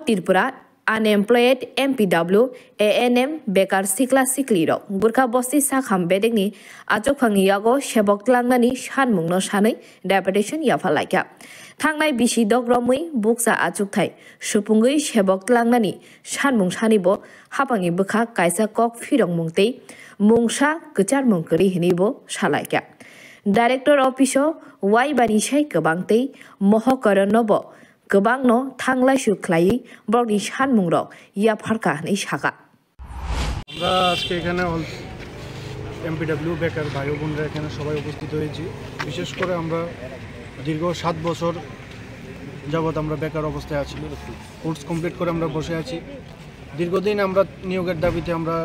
Tripura unemployed MPW ANM bekar sikla sikli rok burkha bosti sakham bedekni achok phangni yago sebok langnani sanmung no sanai deputation yafalaika thangnai bisi dogromui buksa achuk thai supungui sebok langnani sanmung sanibo hapangi bukha kaisa kok phirong mungtei mungsa kechar mungkri hinibo salaika Director Office Waibani Shai Kabangtei Mohokaranobo Kabangno Tanglai Shuklai Brody Hanmungro Yaparka Nishaka. আমরা আজকে এখানে MPW বেকার ভাই বোনরা এখানে সবাই উপস্থিত হয়েছি। বিশেষ করে আমরা দীর্ঘ 7 বছর যাবৎ আমরা বেকার অবস্থায় আছি। কোর্স কমপ্লিট করে আমরা বসে আছি। দীর্ঘদিন আমরা নিয়োগের দাবিতে আমরা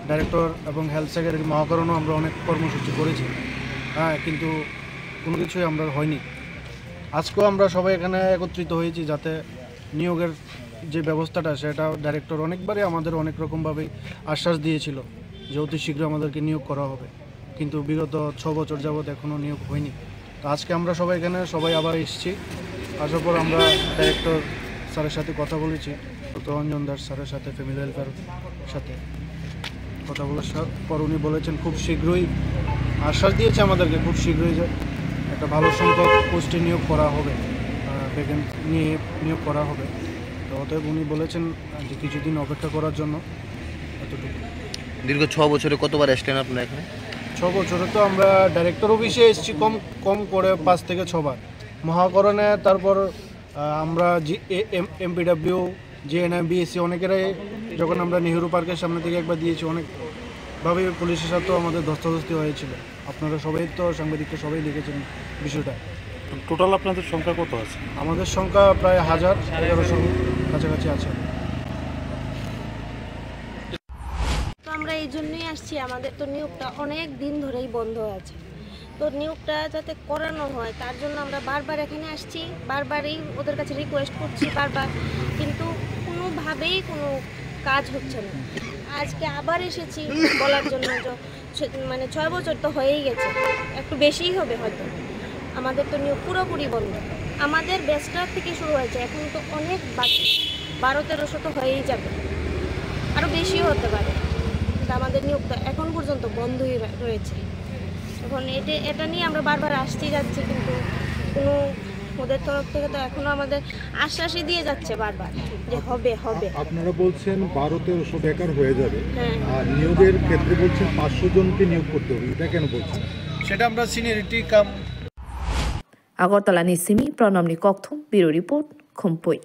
ডাইরেক্টর এবং হেলথ সেক্রেটারি মহাকরণও আমরা অনেক কর্মসূচি করেছি, কিন্তু কোনো কিছুই আমরা হয়নি। আজকেও আমরা সবাই এখানে একত্রিত হয়েছি যাতে নিয়োগের যে ব্যবস্থাটা সেটা ডাইরেক্টর অনেকবারই আমাদের অনেক রকমভাবে আশ্বাস দিয়েছিল যে অতি শীঘ্র আমাদেরকে নিয়োগ করা হবে, কিন্তু বিগত 6 বছর যাবৎ এখনও নিয়োগ হয়নি। তো আজকে আমরা সবাই এখানে আবার এসেছি। আসার পর আমরা ডাইরেক্টর স্যারের সাথে কথা বলেছি, রঞ্জন দাস স্যারের সাথে, ফ্যামিলি ওয়েলফেয়ার সাথে কথা বলার পর উনি বলেছেন খুব শীঘ্রই, আশ্বাস দিয়েছে আমাদেরকে খুব শীঘ্রই যে একটা ভালো সংখ্যক পোস্টে নিয়োগ করা হবে, নিয়োগ করা হবে। তো অতএব উনি বলেছেন যে কিছুদিন অপেক্ষা করার জন্য। এতটুকু। দীর্ঘ 6 বছরে কতবার এসেছেন আপনারা এখানে? 6 বছরে তো আমরা ডাইরেক্টর অফিসে এসেছি কম করে 5 থেকে 6 বার। মহাকরণে তারপর আমরা এমপিডব্লিউ জিএনএম বিএসসি অনেকেরাই যখন আমরা নেহেরু পার্কের সামনে থেকে একবার দিয়েছি, অনেকভাবে পুলিশের সাথেও আমাদের ধস্তাধস্তি হয়েছিল। আপনারা সবাই তো সাংবাদিককে সবাই লিখেছেন বিষয়টা। টোটাল আপনাদের সংখ্যা কত আছে? আমাদের সংখ্যা প্রায় 1000-1100 কাছাকাছি আছে। তো আমরা এই জন্যই আসছি, আমাদের তো নিয়োগটা অনেক দিন ধরেই বন্ধ আছে। তো নিয়োগটা যাতে করানো হয় তার জন্য আমরা বারবার এখানে আসছি, বারবারই ওদের কাছে রিকোয়েস্ট করছি বারবার, কিন্তু কোনোভাবেই কোনো কাজ হচ্ছে না। আজকে আবার এসেছি বলার জন্য, মানে 6 বছর তো হয়েই গেছে, একটু বেশিই হবে হয়তো। আমাদের তো নিয়োগ পুরোপুরি বন্ধ। আমাদের ব্যাচটার থেকে শুরু হয়েছে, এখন তো অনেক বাকি, 1200-1300 তো হয়েই যাবে, আরও বেশিও হতে পারে, কিন্তু আমাদের নিয়োগটা এখন পর্যন্ত বন্ধই রয়েছে। এখন এটা নিয়ে আমরা বারবার আসতেই যাচ্ছি, কিন্তু কোনো ওদের তরফ থেকে তো এখনও আমাদের আশ্বাসই দিয়ে যাচ্ছে বারবার যে হবে। আপনারা বলছেন 1200-1300 বেকার হয়ে যাবে, আর নিয়োগের ক্ষেত্রে বলছেন 500 জনকে নিয়োগ করতে হবে, এটা কেন বলছেন? সেটা আমরা সিনিয়রিটি কাম আগরতলা নিসিমি প্রণমনি ককথম ব্যুরো রিপোর্ট খুমপুই।